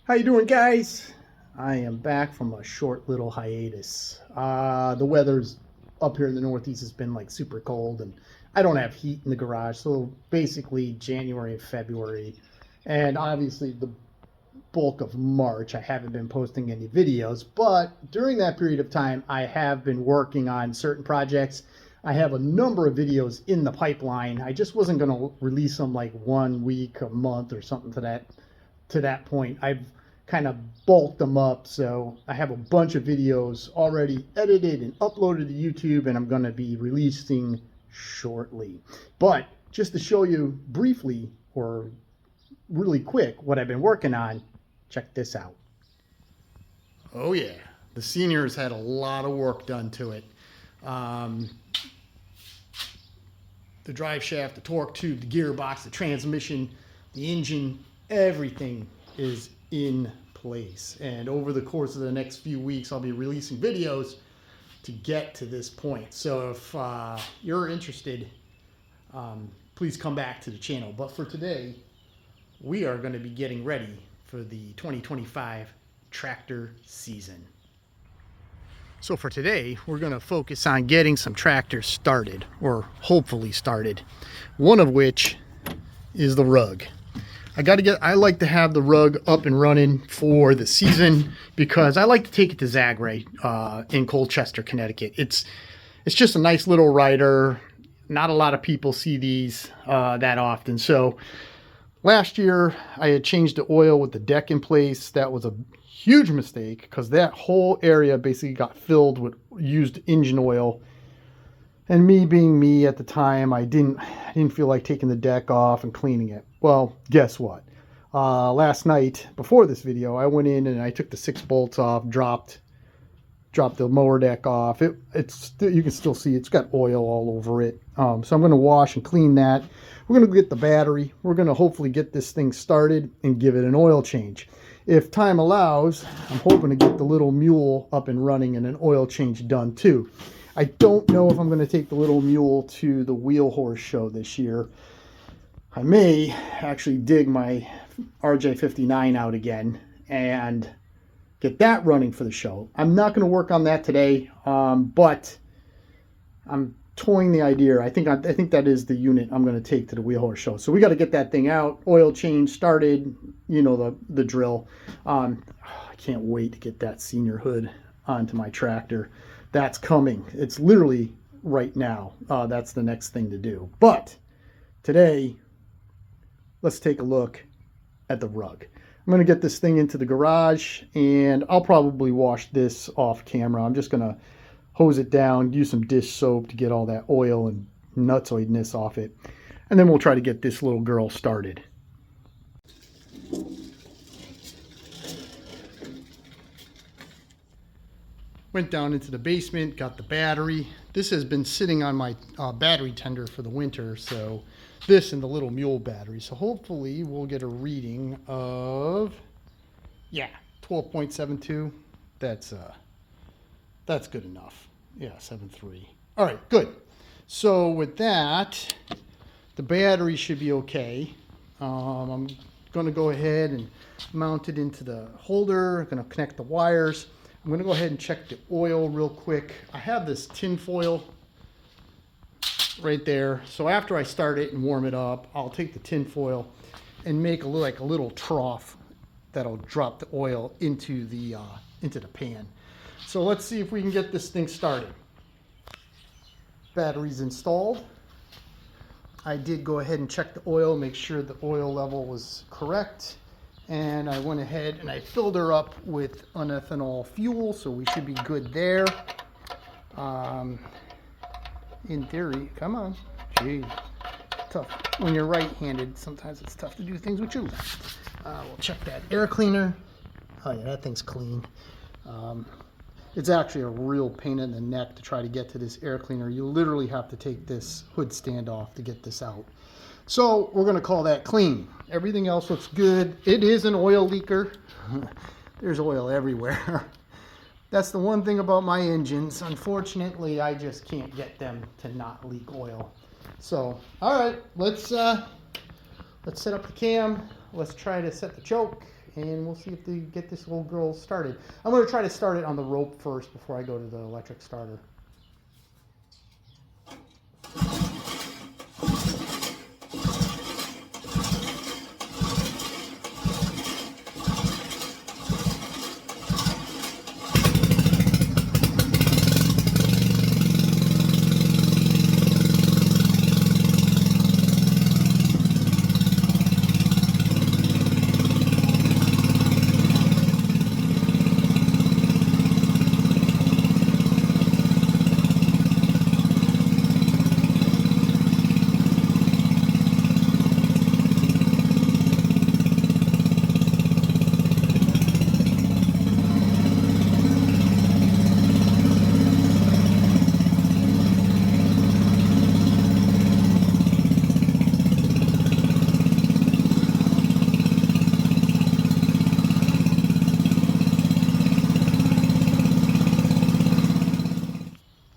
How you doing, guys? I am back from a short little hiatus. The weather's up here in the Northeast has been like super cold, and I don't have heat in the garage, so basically January and February, and obviously the bulk of March, I haven't been posting any videos, but during that period of time, I have been working on certain projects. I have a number of videos in the pipeline. I just wasn't going to release them like 1 week, a month, or something to that point. I've kind of bulked them up, so I have a bunch of videos already edited and uploaded to YouTube, and I'm going to be releasing shortly. But just to show you briefly or really quick what I've been working on, check this out. Oh yeah, the seniors had a lot of work done to it. The drive shaft, the torque tube, the gearbox, the transmission, the engine, everything is in place. And over the course of the next few weeks, I'll be releasing videos to get to this point. So if you're interested, please come back to the channel. But for today, we are going to be getting ready for the 2025 tractor season. So for today, we're going to focus on getting some tractors started, or hopefully started. One of which is the rug. I like to have the rug up and running for the season because I like to take it to Zagray in Colchester, Connecticut. It's just a nice little rider. Not a lot of people see these that often. So last year I had changed the oil with the deck in place. That was a huge mistake because that whole area basically got filled with used engine oil. And me being me at the time, I didn't feel like taking the deck off and cleaning it. Well, guess what? Last night, before this video, I went in and I took the 6 bolts off, dropped the mower deck off. You can still see it's got oil all over it. So I'm going to wash and clean that. We're going to get the battery. We're going to hopefully get this thing started and give it an oil change. If time allows, I'm hoping to get the little mule up and running and an oil change done too. I don't know if I'm going to take the little mule to the wheel horse show this year. I may actually dig my RJ59 out again and get that running for the show. I'm not going to work on that today, but I'm toying the idea. I think that is the unit I'm going to take to the wheel horse show. So we got to get that thing out, oil change started, you know the drill. I can't wait to get that senior hood onto my tractor. That's coming. It's literally right now. That's the next thing to do. But today, let's take a look at the rug. I'm going to get this thing into the garage, and I'll probably wash this off camera. I'm just going to hose it down, use some dish soap to get all that oil and nutsoidness off it. And then we'll try to get this little girl started. Went down into the basement, got the battery. This has been sitting on my battery tender for the winter, so this and the little mule battery. So hopefully we'll get a reading of, 12.72. That's good enough. Yeah, 7.3. All right, good. So with that, the battery should be okay. I'm going to go ahead and mount it into the holder. I'm going to connect the wires. I'm going to go ahead and check the oil real quick. I have this tin foil right there. So after I start it and warm it up, I'll take the tin foil and make a little trough that'll drop the oil into the pan. So let's see if we can get this thing started. Battery's installed. I did go ahead and check the oil, make sure the oil level was correct. And I went ahead and I filled her up with unethanol fuel, so we should be good there. In theory, come on, geez, tough. When you're right-handed, sometimes it's tough to do things with your left. We'll check that air cleaner. Oh yeah, that thing's clean. It's actually a real pain in the neck to try to get to this air cleaner. You literally have to take this hood stand off to get this out. So we're going to call that clean. Everything else looks good. It is an oil leaker. There's oil everywhere. That's the one thing about my engines. Unfortunately, I just can't get them to not leak oil. So, all right, let's set up the cam. Let's try to set the choke and we'll see if they get this little girl started. I'm going to try to start it on the rope first before I go to the electric starter.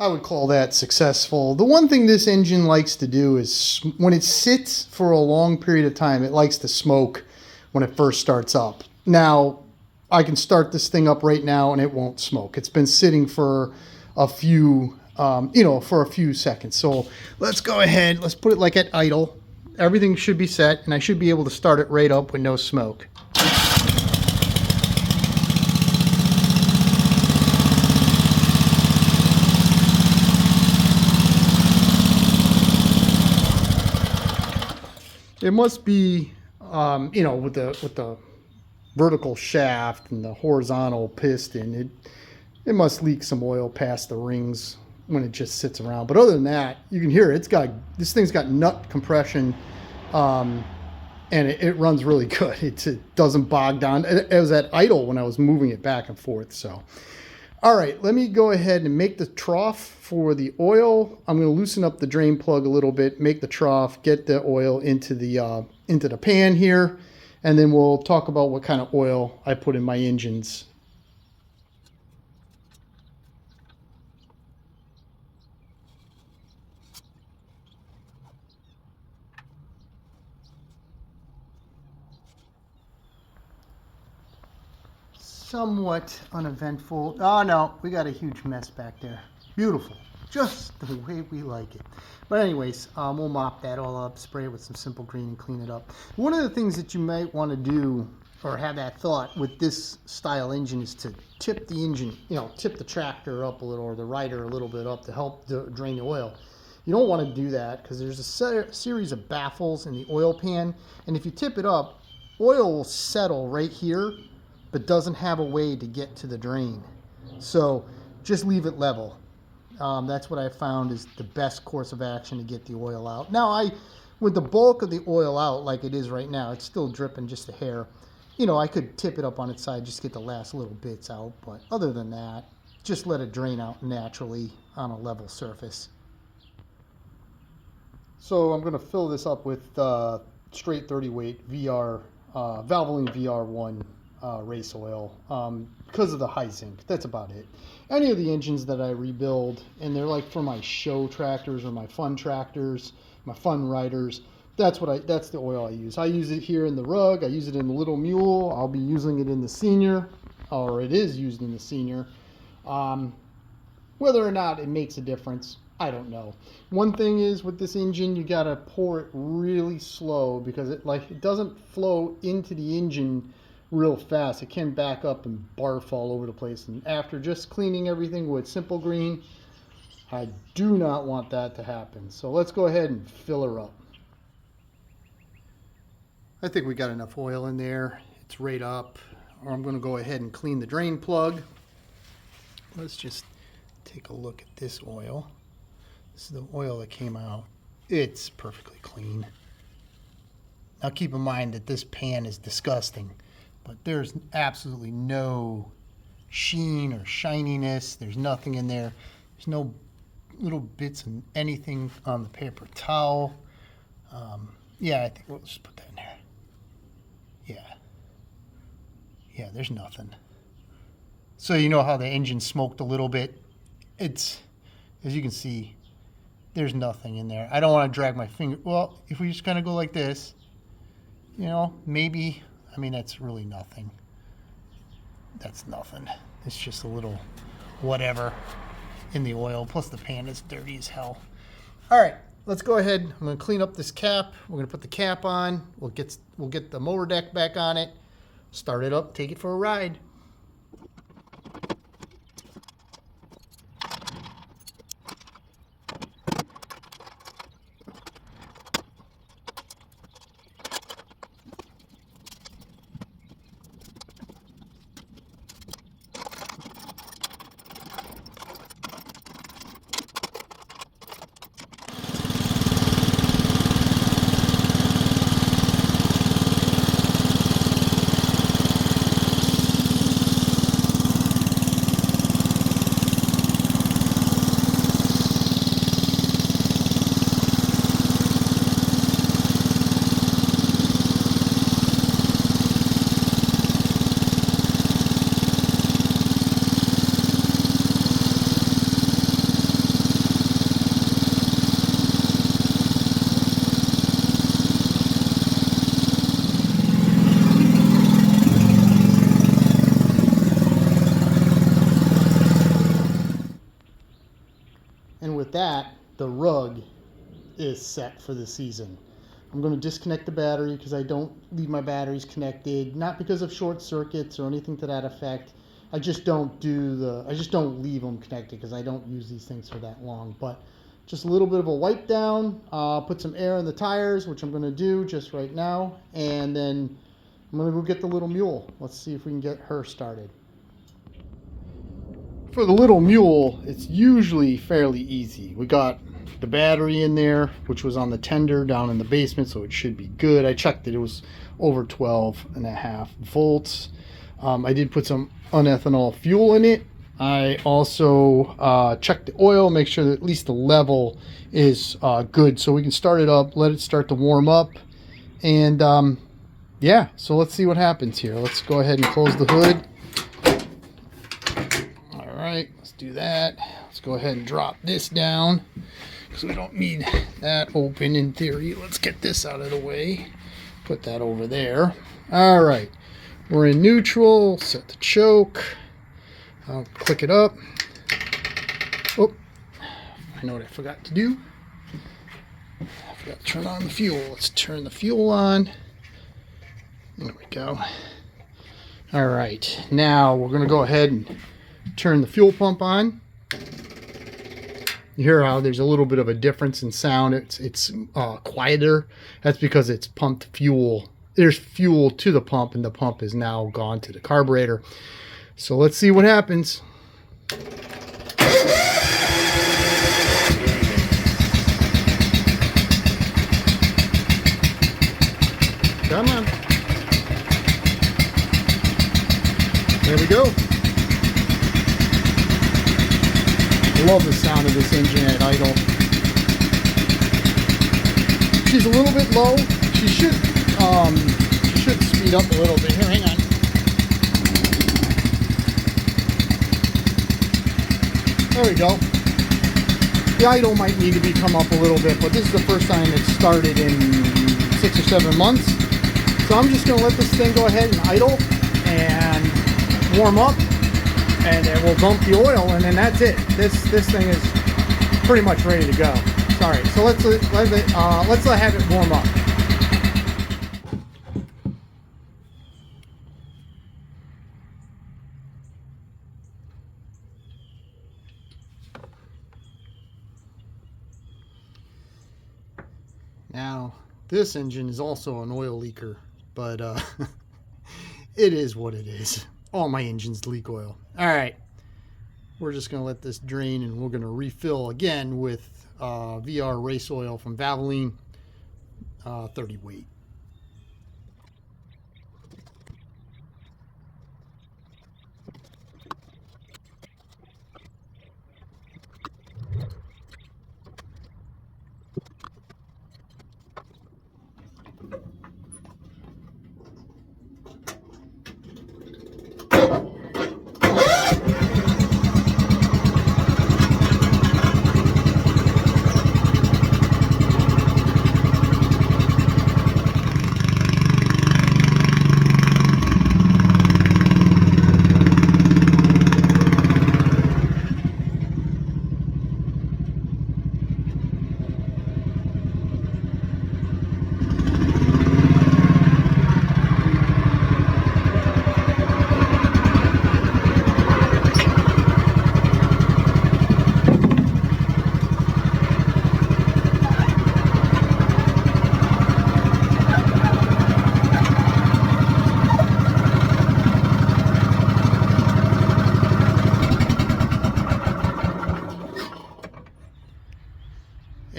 I would call that successful. The one thing this engine likes to do is when it sits for a long period of time, it likes to smoke when it first starts up. Now, I can start this thing up right now and it won't smoke. It's been sitting for a few, for a few seconds. So let's go ahead. Let's put it like at idle. Everything should be set and I should be able to start it right up with no smoke. It must be, with the vertical shaft and the horizontal piston, it must leak some oil past the rings when it just sits around. But other than that, you can hear this thing's got nut compression, and it runs really good. It doesn't bog down. It was at idle when I was moving it back and forth. So, all right, let me go ahead and make the trough for the oil. I'm going to loosen up the drain plug a little bit, make the trough, get the oil into the pan here, and then we'll talk about what kind of oil I put in my engines. Somewhat uneventful. Oh no, we got a huge mess back there. Beautiful, just the way we like it. But anyways, we'll mop that all up, spray it with some simple green and clean it up. One of the things that you might want to do or have that thought with this style engine is to tip the engine, tip the tractor up a little or the rider a little bit up to help drain the oil. You don't want to do that because there's a series of baffles in the oil pan, and if you tip it up, oil will settle right here but doesn't have a way to get to the drain. So just leave it level. That's what I found is the best course of action to get the oil out. Now, with the bulk of the oil out like it is right now, it's still dripping just a hair. I could tip it up on its side, just get the last little bits out. But other than that, just let it drain out naturally on a level surface. So I'm going to fill this up with straight 30 weight VR, Valvoline VR1 race oil because of the high zinc. That's about it. Any of the engines that I rebuild, and they're like for my show tractors or my fun tractors, my fun riders, that's the oil I use. I use it here in the Rug. I use it in the Little Mule. I'll be using it in the Senior, or it is used in the Senior. Whether or not it makes a difference, I don't know. One thing is with this engine, you gotta pour it really slow because it doesn't flow into the engine real fast. It can back up and barf all over the place. And after just cleaning everything with Simple Green, I do not want that to happen. So let's go ahead and fill her up. I think we got enough oil in there. It's right up. Or I'm going to go ahead and clean the drain plug. Let's just take a look at this oil. This is the oil that came out. It's perfectly clean. Now keep in mind that this pan is disgusting, but there's absolutely no sheen or shininess. There's nothing in there. There's no little bits of anything on the paper towel. Yeah, I think we'll just put that in there. Yeah, there's nothing. So you know how the engine smoked a little bit? As you can see, there's nothing in there. I don't want to drag my finger. Well, if we just kind of go like this, maybe I mean, that's really nothing. That's nothing. It's just a little whatever in the oil. Plus the pan is dirty as hell. All right, let's go ahead. I'm going to clean up this cap. We're going to put the cap on. We'll get the mower deck back on it. Start it up. Take it for a ride. And with that, the rug is set for the season. I'm going to disconnect the battery because I don't leave my batteries connected, not because of short circuits or anything to that effect. I just don't leave them connected because I don't use these things for that long. But just a little bit of a wipe down, put some air in the tires, which I'm going to do just right now, and then I'm going to go get the little mule. Let's see if we can get her started. For the little mule, it's usually fairly easy. We got the battery in there, which was on the tender down in the basement, so it should be good. I checked it. It was over 12.5 volts. I did put some unethanol fuel in it. I also checked the oil, make sure that at least the level is good, so we can start it up, let it start to warm up. And yeah, so let's see what happens here. Let's go ahead and close the hood. Alright, let's do that. Let's go ahead and drop this down because we don't need that open in theory. Let's get this out of the way. Put that over there. Alright, we're in neutral. Set the choke. I'll click it up. Oh, I know what I forgot to do. I forgot to turn on the fuel. Let's turn the fuel on. There we go. Alright, now we're going to go ahead and turn the fuel pump on. You hear how there's a little bit of a difference in sound. It's quieter. That's because it's pumped fuel. There's fuel to the pump, and the pump is now gone to the carburetor. So let's see what happens. Come on. There we go. I love the sound of this engine at idle. She's a little bit low. She should speed up a little bit. Here, hang on. There we go. The idle might need to come up a little bit, but this is the first time it's started in 6 or 7 months. So I'm just going to let this thing go ahead and idle and warm up. And then we'll dump the oil, and then that's it. This thing is pretty much ready to go. Sorry. So let's have it warm up. Now, this engine is also an oil leaker, but it is what it is. All my engines leak oil. All right, we're just going to let this drain, and we're going to refill again with VR race oil from Valvoline, 30 weight.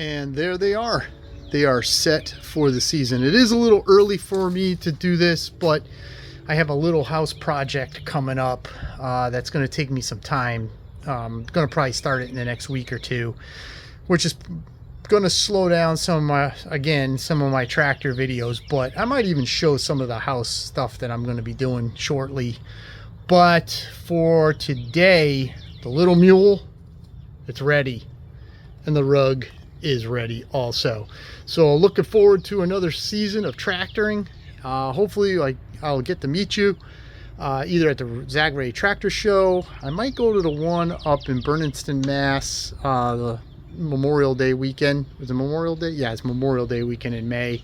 And there they are. They are set for the season. It is a little early for me to do this, but I have a little house project coming up that's going to take me some time. I'm going to probably start it in the next week or two, which is going to slow down some of my tractor videos, but I might even show some of the house stuff that I'm going to be doing shortly. But for today, the little mule, it's ready, and the rug is ready also. So looking forward to another season of tractoring. Hopefully I'll get to meet you either at the VinsRJ Tractor Show. I might go to the one up in Berniston, Mass, the Memorial Day weekend. Was it Memorial Day? Yeah, it's Memorial Day weekend in May.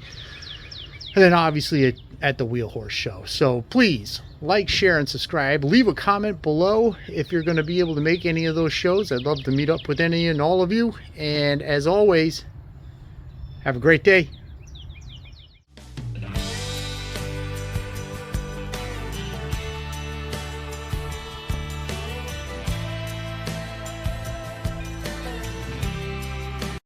And then obviously at the Wheel Horse Show. So please like, share, and subscribe. Leave a comment below if you're going to be able to make any of those shows. I'd love to meet up with any and all of you. And as always, have a great day.